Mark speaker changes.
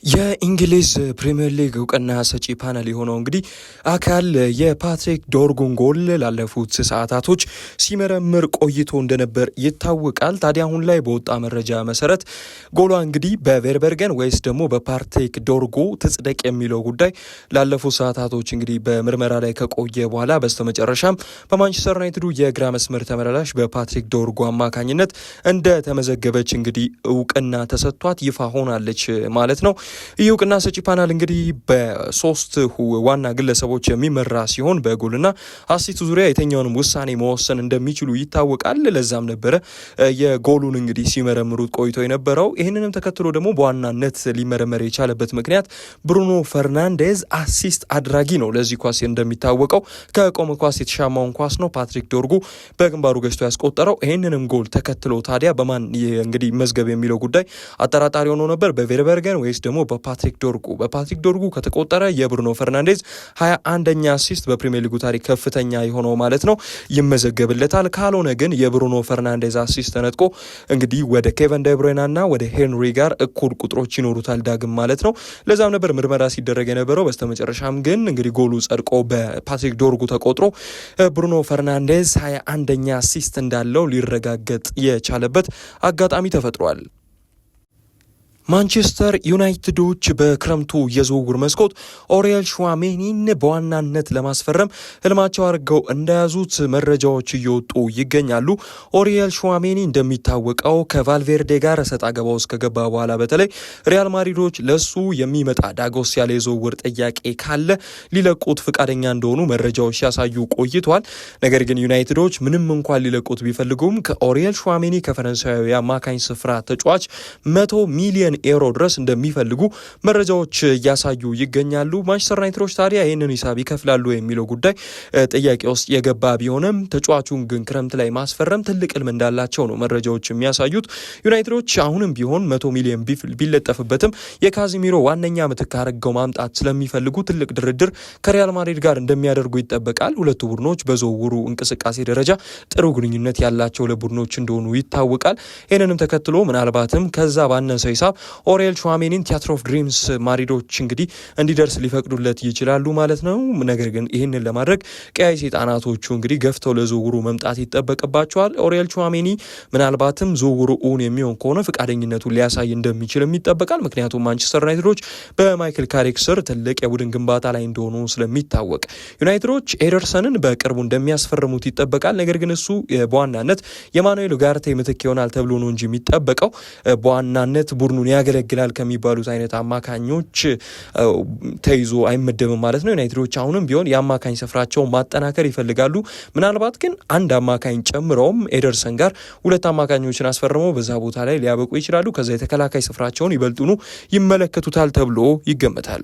Speaker 1: የእንግሊዝ ፕሪሚየር ሊግ እውቅና ሰጪ ፓነል የሆነው እንግዲህ አካል የፓትሪክ ዶርጉን ጎል ላለፉት ሰዓታቶች ሲመረምር ቆይቶ እንደነበር ይታወቃል። ታዲያ አሁን ላይ በወጣ መረጃ መሰረት ጎሏ እንግዲህ በቬርበርገን ወይስ ደግሞ በፓትሪክ ዶርጉ ትጽደቅ የሚለው ጉዳይ ላለፉት ሰዓታቶች እንግዲህ በምርመራ ላይ ከቆየ በኋላ በስተመጨረሻም በማንቸስተር ዩናይትዱ የግራ መስመር ተመላላሽ በፓትሪክ ዶርጉ አማካኝነት እንደተመዘገበች እንግዲህ እውቅና ተሰጥቷት ይፋ ሆናለች ማለት ነው። ይህ እውቅና ሰጪ ፓናል እንግዲህ በሶስት ዋና ግለሰቦች የሚመራ ሲሆን በጎልና አሲስቱ ዙሪያ የትኛውንም ውሳኔ መወሰን እንደሚችሉ ይታወቃል። ለዛም ነበረ የጎሉን እንግዲህ ሲመረምሩት ቆይቶ የነበረው። ይህንንም ተከትሎ ደግሞ በዋናነት ሊመረመር የቻለበት ምክንያት ብሩኖ ፈርናንዴዝ አሲስት አድራጊ ነው። ለዚህ ኳስ እንደሚታወቀው ከቆመ ኳስ የተሻማውን ኳስ ነው ፓትሪክ ዶርጉ በግንባሩ ገጭቶ ያስቆጠረው። ይህንንም ጎል ተከትሎ ታዲያ በማን እንግዲህ መዝገብ የሚለው ጉዳይ አጠራጣሪ ሆኖ ነበር። በቬርበርገን ወይስ ደግሞ በፓትሪክ ዶርጉ ከተቆጠረ የብሩኖ ፈርናንዴዝ 21ኛ አሲስት በፕሪሚየር ሊጉ ታሪክ ከፍተኛ የሆነው ማለት ነው ይመዘገብለታል። ካልሆነ ግን የብሩኖ ፈርናንዴዝ አሲስት ተነጥቆ እንግዲህ ወደ ኬቨን ደብሮይናና ወደ ሄንሪ ጋር እኩል ቁጥሮች ይኖሩታል ዳግም ማለት ነው። ለዛም ነበር ምርመራ ሲደረግ የነበረው። በስተመጨረሻም ግን እንግዲህ ጎሉ ጸድቆ በፓትሪክ ዶርጉ ተቆጥሮ ብሩኖ ፈርናንዴዝ 21ኛ አሲስት እንዳለው ሊረጋገጥ የቻለበት አጋጣሚ ተፈጥሯል። ማንቸስተር ዩናይትዶች በክረምቱ የዝውውር መስኮት ኦሪየል ሹዋሜኒን በዋናነት ለማስፈረም ህልማቸው አድርገው እንደያዙት መረጃዎች እየወጡ ይገኛሉ። ኦሪየል ሹዋሜኒ እንደሚታወቀው ከቫልቬርዴ ጋር እሰጥ አገባ ውስጥ ከገባ በኋላ በተለይ ሪያል ማድሪዶች ለሱ የሚመጣ ዳጎስ ያለ የዝውውር ጥያቄ ካለ ሊለቁት ፍቃደኛ እንደሆኑ መረጃዎች ሲያሳዩ ቆይቷል። ነገር ግን ዩናይትዶች ምንም እንኳን ሊለቁት ቢፈልጉም ከኦሪየል ሹዋሜኒ ከፈረንሳዊ አማካኝ ስፍራ ተጫዋች 100 ሚሊዮን ኤሮ ድረስ እንደሚፈልጉ መረጃዎች እያሳዩ ይገኛሉ። ማንቸስተር ዩናይትዶች ታዲያ ይህንን ሂሳብ ይከፍላሉ የሚለው ጉዳይ ጥያቄ ውስጥ የገባ ቢሆንም ተጫዋቹን ግን ክረምት ላይ ማስፈረም ትልቅ ህልም እንዳላቸው ነው መረጃዎች የሚያሳዩት። ዩናይትዶች አሁንም ቢሆን 100 ሚሊዮን ቢለጠፍበትም የካዚሚሮ ዋነኛ ምትክ አድርገው ማምጣት ስለሚፈልጉ ትልቅ ድርድር ከሪያል ማድሪድ ጋር እንደሚያደርጉ ይጠበቃል። ሁለቱ ቡድኖች በዝውውሩ እንቅስቃሴ ደረጃ ጥሩ ግንኙነት ያላቸው ለቡድኖች እንደሆኑ ይታወቃል። ይህንንም ተከትሎ ምናልባትም ከዛ ባነሰ ሂሳብ ኦሪየል ሹዋሜኒን ቲያትር ኦፍ ድሪምስ ማድሪዶች እንግዲህ እንዲደርስ ሊፈቅዱለት ይችላሉ ማለት ነው። ነገር ግን ይህንን ለማድረግ ቀያይ ሰይጣናቶቹ እንግዲህ ገፍተው ለዝውውሩ መምጣት ይጠበቅባቸዋል። ኦሪየል ሹዋሜኒ ምናልባትም ዝውውሩ እውን የሚሆን ከሆነ ፍቃደኝነቱን ሊያሳይ እንደሚችልም ይጠበቃል። ምክንያቱም ማንቸስተር ዩናይትዶች በማይክል ካሪክ ስር ትልቅ የቡድን ግንባታ ላይ እንደሆኑ ስለሚታወቅ ዩናይትዶች ኤደርሰንን በቅርቡ እንደሚያስፈርሙት ይጠበቃል። ነገር ግን እሱ በዋናነት የማኑኤል ኡጋርቴ ምትክ ይሆናል ተብሎ ነው እንጂ የሚጠበቀው በዋናነት ቡድኑን ያገለግላል ከሚባሉት አይነት አማካኞች ተይዞ አይመደብም ማለት ነው። ዩናይትዶች አሁንም ቢሆን የአማካኝ ስፍራቸውን ማጠናከር ይፈልጋሉ። ምናልባት ግን አንድ አማካኝ ጨምረውም ኤደርሰን ጋር ሁለት አማካኞችን አስፈርመው በዛ ቦታ ላይ ሊያበቁ ይችላሉ። ከዛ የተከላካይ ስፍራቸውን ይበልጡኑ ይመለከቱታል ተብሎ ይገመታል።